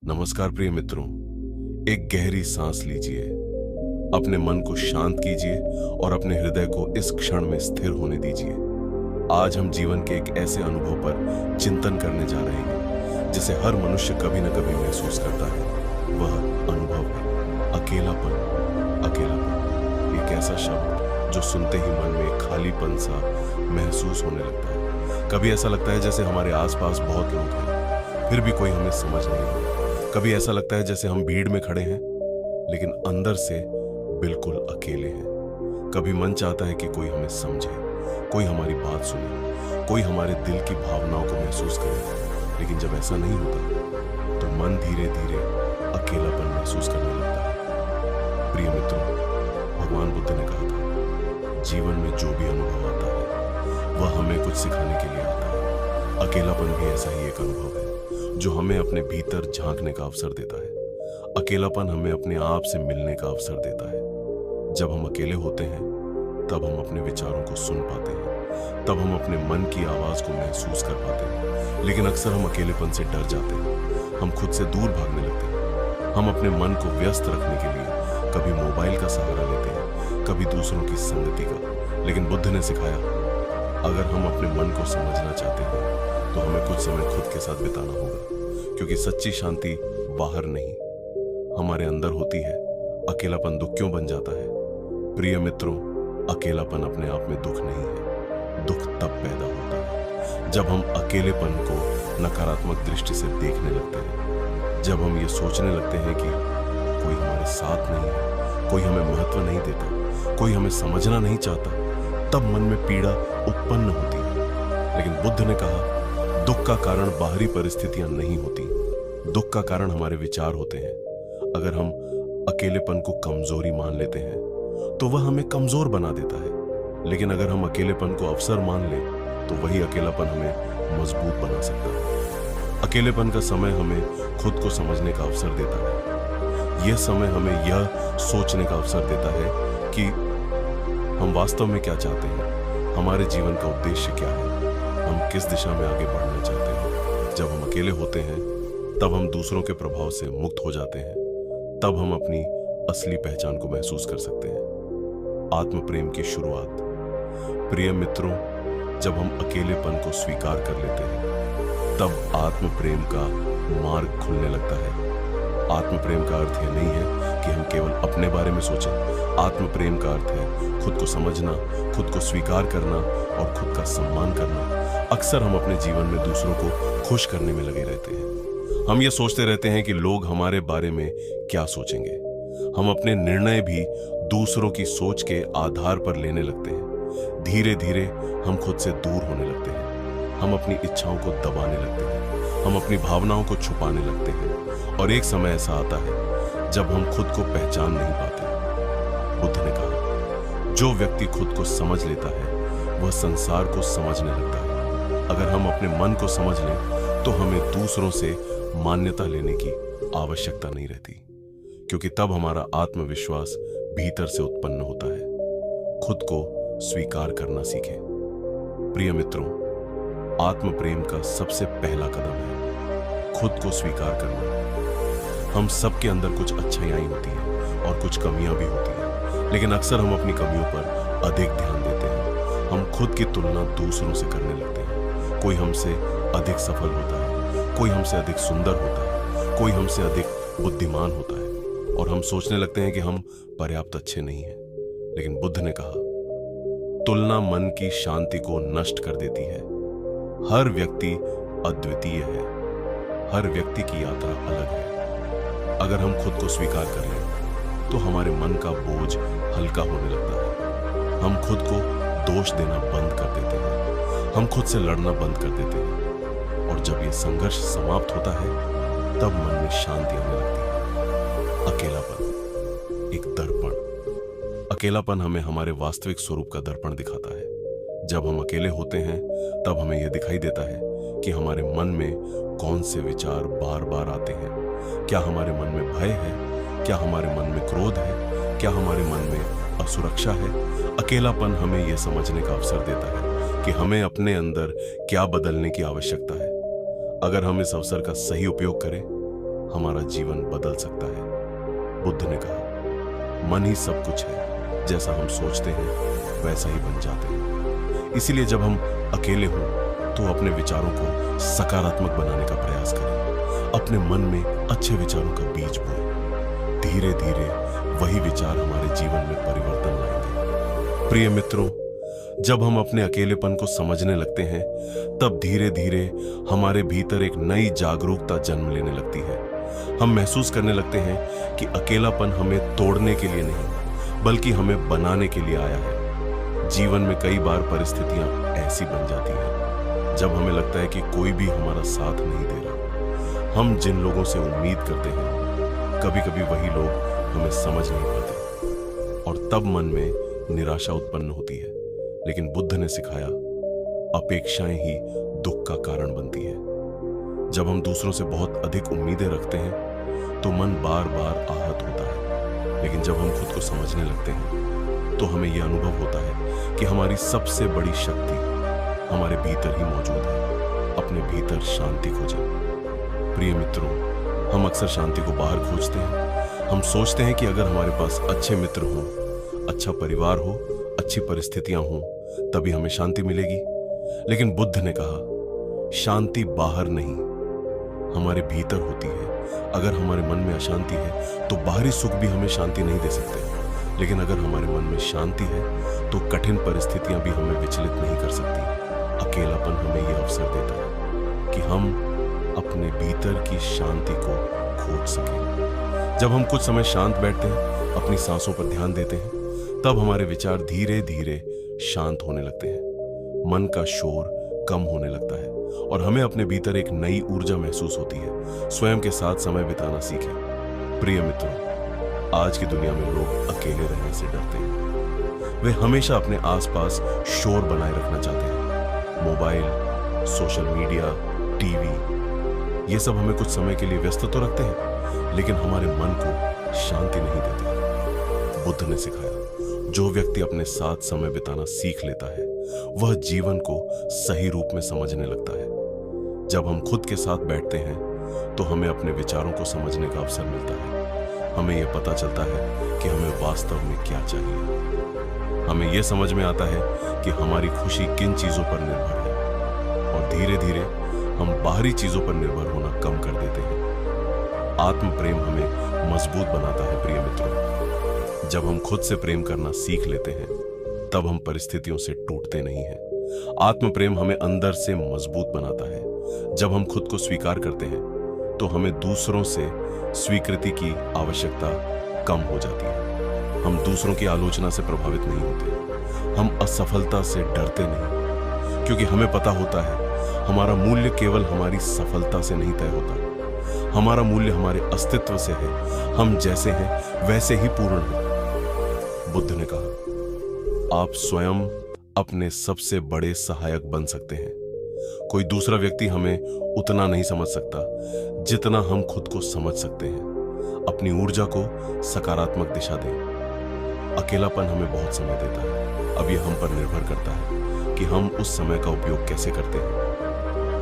नमस्कार प्रिय मित्रों, एक गहरी सांस लीजिए, अपने मन को शांत कीजिए और अपने हृदय को इस क्षण में स्थिर होने दीजिए। आज हम जीवन के एक ऐसे अनुभव पर चिंतन करने जा रहे हैं जिसे हर मनुष्य कभी न कभी महसूस करता है। वह अनुभव है अकेलापन। अकेलापन एक ऐसा शब्द जो सुनते ही मन में खालीपन सा महसूस होने लगता है। कभी ऐसा लगता है जैसे हमारे आसपास बहुत लोग हैं, फिर भी कोई हमें समझ नहीं आता। कभी ऐसा लगता है जैसे हम भीड़ में खड़े हैं, लेकिन अंदर से बिल्कुल अकेले हैं। कभी मन चाहता है कि कोई हमें समझे, कोई हमारी बात सुने, कोई हमारे दिल की भावनाओं को महसूस करे, लेकिन जब ऐसा नहीं होता तो मन धीरे धीरे अकेलापन महसूस करने लगता है। प्रिय मित्रों, भगवान बुद्ध ने कहा था, जीवन में जो भी अनुभव आता है वह हमें कुछ सिखाने के लिए आता है। अकेलापन भी ऐसा ही एक अनुभव है जो हमें अपने भीतर झांकने का अवसर देता है। अकेलापन हमें अपने आप से मिलने का अवसर देता है। जब हम अकेले होते हैं तब हम अपने विचारों को सुन पाते हैं, तब हम अपने मन की आवाज को महसूस कर पाते हैं। लेकिन अक्सर हम अकेलेपन से डर जाते हैं, हम खुद से दूर भागने लगते हैं। हम अपने मन को व्यस्त रखने के लिए कभी मोबाइल का सहारा लेते हैं, कभी दूसरों की संगति का। लेकिन बुद्ध ने सिखाया, अगर हम अपने मन को समझना चाहते हैं तो हमें कुछ समय खुद के साथ बिताना होगा, क्योंकि सच्ची शांति बाहर नहीं, हमारे अंदर होती है। अकेलापन दुख क्यों बन जाता है? प्रिय मित्रों, अकेलापन अपने आप में दुख नहीं है। दुख तब पैदा होता है जब हम अकेलेपन को नकारात्मक दृष्टि से देखने लगते हैं, जब हम ये सोचने लगते हैं कि कोई हमारे साथ नहीं है, कोई हमें महत्व नहीं देता, कोई हमें समझना नहीं चाहता, तब मन में पीड़ा उत्पन्न होती है। लेकिन बुद्ध ने कहा, दुख का कारण बाहरी परिस्थितियां नहीं होती, दुख का कारण हमारे विचार होते हैं। अगर हम अकेलेपन को कमजोरी मान लेते हैं तो वह हमें कमजोर बना देता है, लेकिन अगर हम अकेलेपन को अवसर मान लें तो वही अकेलापन हमें मजबूत बना सकता है। अकेलेपन का समय हमें खुद को समझने का अवसर देता है। यह समय हमें यह सोचने का अवसर देता है कि हम वास्तव में क्या चाहते हैं, हमारे जीवन का उद्देश्य क्या है, हम किस दिशा में आगे बढ़ना चाहते हैं। जब हम अकेले होते हैं तब हम दूसरों के प्रभाव से मुक्त हो जाते हैं, तब हम अपनी असली पहचान को महसूस कर सकते हैं। आत्म प्रेम की शुरुआत। प्रिय मित्रों, जब हम अकेलेपन को स्वीकार कर लेते हैं तब आत्म प्रेम का मार्ग खुलने लगता है। आत्म प्रेम का अर्थ यह नहीं है कि हम केवल अपने बारे में सोचें। आत्म प्रेम का अर्थ है खुद को समझना, खुद को स्वीकार करना और खुद का सम्मान करना। अक्सर हम अपने जीवन में दूसरों को खुश करने में लगे रहते हैं। हम ये सोचते रहते हैं कि लोग हमारे बारे में क्या सोचेंगे। हम अपने निर्णय भी दूसरों की सोच के आधार पर लेने लगते हैं। धीरे धीरे हम खुद से दूर होने लगते हैं। हम अपनी इच्छाओं को दबाने लगते हैं, हम अपनी भावनाओं को छुपाने लगते हैं, और एक समय ऐसा आता है जब हम खुद को पहचान नहीं पाते। बुद्ध ने कहा, जो व्यक्ति खुद को समझ लेता है वह संसार को समझने लगता है। अगर हम अपने मन को समझ लें तो हमें दूसरों से मान्यता लेने की आवश्यकता नहीं रहती, क्योंकि तब हमारा आत्मविश्वास भीतर से उत्पन्न होता है। खुद को स्वीकार करना सीखें। प्रिय मित्रों, आत्म प्रेम का सबसे पहला कदम है खुद को स्वीकार करना। हम सबके अंदर कुछ अच्छाइयां होती हैं और कुछ कमियां भी होती हैं, लेकिन अक्सर हम अपनी कमियों पर अधिक ध्यान देते हैं। हम खुद की तुलना दूसरों से करने लगते हैं। कोई हमसे अधिक सफल होता है, कोई हमसे अधिक सुंदर होता है, कोई हमसे अधिक बुद्धिमान होता है, और हम सोचने लगते हैं कि हम पर्याप्त अच्छे नहीं हैं। लेकिन बुद्ध ने कहा, तुलना मन की शांति को नष्ट कर देती है। हर व्यक्ति अद्वितीय है, हर व्यक्ति की यात्रा अलग है। अगर हम खुद को स्वीकार कर लें तो हमारे मन का बोझ हल्का होने लगता है। हम खुद को दोष देना बंद कर देते हैं, हम खुद से लड़ना बंद कर देते हैं, और जब यह संघर्ष समाप्त होता है तब मन में शांति आने लगती है। अकेलापन एक दर्पण। अकेलापन हमें हमारे वास्तविक स्वरूप का दर्पण दिखाता है। जब हम अकेले होते हैं तब हमें यह दिखाई देता है कि हमारे मन में कौन से विचार बार बार आते हैं। क्या हमारे मन में भय है? क्या हमारे मन में क्रोध है? क्या हमारे मन में असुरक्षा है? अकेलापन हमें यह समझने का अवसर देता है कि हमें अपने अंदर क्या बदलने की आवश्यकता है। अगर हम इस अवसर का सही उपयोग करें हमारा जीवन बदल सकता है। बुद्ध ने कहा, मन ही सब कुछ है, जैसा हम सोचते हैं वैसा ही बन जाते हैं। इसीलिए जब हम अकेले हों तो अपने विचारों को सकारात्मक बनाने का प्रयास करें। अपने मन में अच्छे विचारों का बीज बोएं। धीरे धीरे वही विचार हमारे जीवन में परिवर्तन लाएंगे। प्रिय मित्रों, जब हम अपने अकेलेपन को समझने लगते हैं तब धीरे धीरे हमारे भीतर एक नई जागरूकता जन्म लेने लगती है। हम महसूस करने लगते हैं कि अकेलापन हमें तोड़ने के लिए नहीं बल्कि हमें बनाने के लिए आया है। जीवन में कई बार परिस्थितियां ऐसी बन जाती हैं जब हमें लगता है कि कोई भी हमारा साथ नहीं दे रहा। हम जिन लोगों से उम्मीद करते हैं कभी कभी वही लोग हमें समझ नहीं पाते और तब मन में निराशा उत्पन्न होती है। लेकिन बुद्ध ने सिखाया, अपेक्षाएं ही दुख का कारण बनती है। जब हम दूसरों से बहुत अधिक उम्मीदें रखते हैं तो मन बार बार आहत होता है। लेकिन जब हम खुद को समझने लगते हैं तो हमें यह अनुभव होता है कि हमारी सबसे बड़ी शक्ति हमारे भीतर ही मौजूद है। अपने भीतर शांति खोजें। प्रिय मित्रों, हम अक्सर शांति को बाहर खोजते हैं। हम सोचते हैं कि अगर हमारे पास अच्छे मित्र हों, अच्छा परिवार हो, अच्छी परिस्थितियां हों, तभी हमें शांति मिलेगी। लेकिन बुद्ध ने कहा, शांति बाहर नहीं, हमारे भीतर होती है। अगर हमारे मन में अशांति है तो बाहरी सुख भी हमें शांति नहीं दे सकते। लेकिन अगर हमारे मन में शांति है तो कठिन परिस्थितियां भी हमें विचलित नहीं कर सकती। अकेलापन हमें यह अवसर देता है कि हम अपने भीतर की शांति को खोज सकें। जब हम कुछ समय शांत बैठते हैं, अपनी सांसों पर ध्यान देते हैं, तब हमारे विचार धीरे धीरे शांत होने लगते हैं। मन का शोर कम होने लगता है और हमें अपने भीतर एक नई ऊर्जा महसूस होती है। स्वयं के साथ समय बिताना सीखें। प्रिय मित्रों, आज की दुनिया में लोग अकेले रहने से डरते हैं। वे हमेशा अपने आसपास शोर बनाए रखना चाहते हैं। मोबाइल, सोशल मीडिया, टीवी, ये सब हमें कुछ समय के लिए व्यस्त तो रखते हैं लेकिन हमारे मन को शांति नहीं देते। बुद्ध ने सिखाया, जो व्यक्ति अपने साथ समय बिताना सीख लेता है वह जीवन को सही रूप में समझने लगता है। जब हम खुद के साथ बैठते हैं तो हमें अपने विचारों को समझने का अवसर मिलता है। हमें यह पता चलता है कि हमें वास्तव में क्या चाहिए। हमें यह समझ में आता है कि हमारी खुशी किन चीजों पर निर्भर है और धीरे धीरे हम बाहरी चीजों पर निर्भर होना कम कर देते हैं। आत्म प्रेम हमें मजबूत बनाता है। प्रिय मित्रों, जब हम खुद से प्रेम करना सीख लेते हैं तब हम परिस्थितियों से टूटते नहीं हैं। आत्म प्रेम हमें अंदर से मजबूत बनाता है। जब हम खुद को स्वीकार करते हैं तो हमें दूसरों से स्वीकृति की आवश्यकता कम हो जाती है। हम दूसरों की आलोचना से प्रभावित नहीं होते। हम असफलता से डरते नहीं, क्योंकि हमें पता होता है हमारा मूल्य केवल हमारी सफलता से नहीं तय होता। हमारा मूल्य हमारे अस्तित्व से है। हम जैसे हैं वैसे ही पूर्ण हैं। बुद्ध ने कहा, आप स्वयं अपने सबसे बड़े सहायक बन सकते हैं। कोई दूसरा व्यक्ति हमें उतना नहीं समझ सकता जितना हम खुद को समझ सकते हैं। अपनी ऊर्जा को सकारात्मक दिशा दें। अकेलापन हमें बहुत समय देता है। अब यह हम पर निर्भर करता है कि हम उस समय का उपयोग कैसे करते हैं।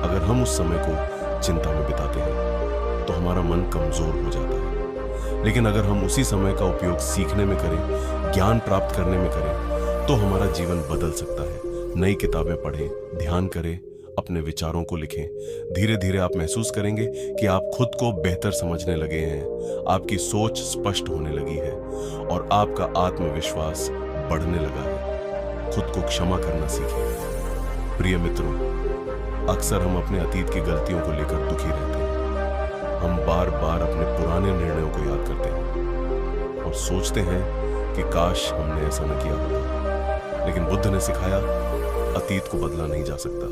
अगर हम उस समय को चिंता में बिताते हैं तो हमारा मन कमजोर हो जाता है। लेकिन अगर हम उसी समय का उपयोग सीखने में करें, ज्ञान प्राप्त करने में करें, तो हमारा जीवन बदल सकता है। नई किताबें पढ़ें, ध्यान करें, अपने विचारों को लिखें। धीरे धीरे आप महसूस करेंगे कि आप खुद को बेहतर समझने लगे हैं। आपकी सोच स्पष्ट होने लगी है और आपका आत्मविश्वास बढ़ने लगा है। खुद को क्षमा करना सीखें। प्रिय मित्रों, अक्सर हम अपने अतीत की गलतियों को लेकर दुखी रहते हैं। हम बार बार अपने पुराने निर्णयों को याद करते हैं और सोचते हैं कि काश हमने ऐसा न किया होता। लेकिन बुद्ध ने सिखाया, अतीत को बदला नहीं जा सकता,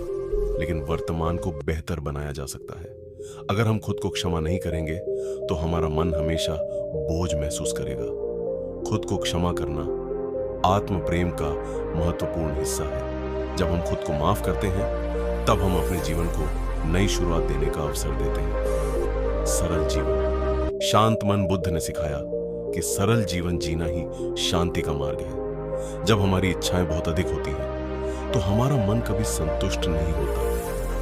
लेकिन वर्तमान को बेहतर बनाया जा सकता है। अगर हम खुद को क्षमा नहीं करेंगे तो हमारा मन हमेशा बोझ महसूस करेगा। खुद को क्षमा करना आत्म प्रेम का महत्वपूर्ण हिस्सा है। जब हम खुद को माफ करते हैं तब हम अपने जीवन को नई शुरुआत देने का अवसर देते हैं। सरल जीवन। शांत मन बुद्ध ने सिखाया कि सरल जीवन जीना ही शांति का मार्ग है। जब हमारी इच्छाएं बहुत अधिक होती हैं तो हमारा मन कभी संतुष्ट नहीं होता।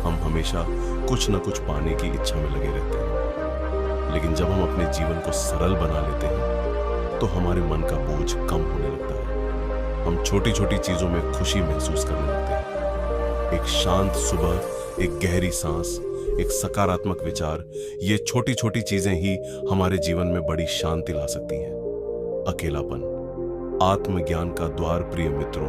हम हमेशा कुछ न कुछ पाने की इच्छा में लगे रहते हैं। लेकिन जब हम अपने जीवन को सरल बना लेते हैं तो हमारे मन का बोझ कम होने लगता है। हम छोटी छोटी चीजों में खुशी महसूस करने लगते हैं। एक शांत सुबह, एक गहरी सांस, एक सकारात्मक विचार, ये छोटी छोटी चीजें ही हमारे जीवन में बड़ी शांति ला सकती हैं। अकेलापन, आत्मज्ञान का द्वार। प्रिय मित्रों,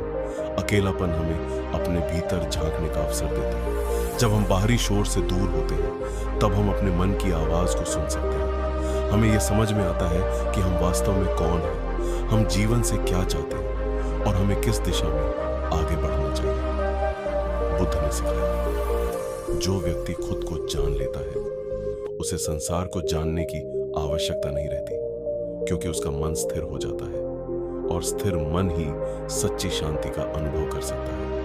अकेलापन हमें अपने भीतर झांकने का अवसर देता है। जब हम बाहरी शोर से दूर होते हैं तब हम अपने मन की आवाज को सुन सकते हैं। हमें यह समझ में आता है कि हम वास्तव में कौन हैं, हम जीवन से क्या चाहते हैं और हमें किस दिशा में आगे बढ़ना चाहिए। बुद्ध ने सिखाया, जो व्यक्ति खुद को जान लेता है उसे संसार को जानने की आवश्यकता नहीं रहती, क्योंकि उसका मन स्थिर हो जाता है और स्थिर मन ही सच्ची शांति का अनुभव कर सकता है।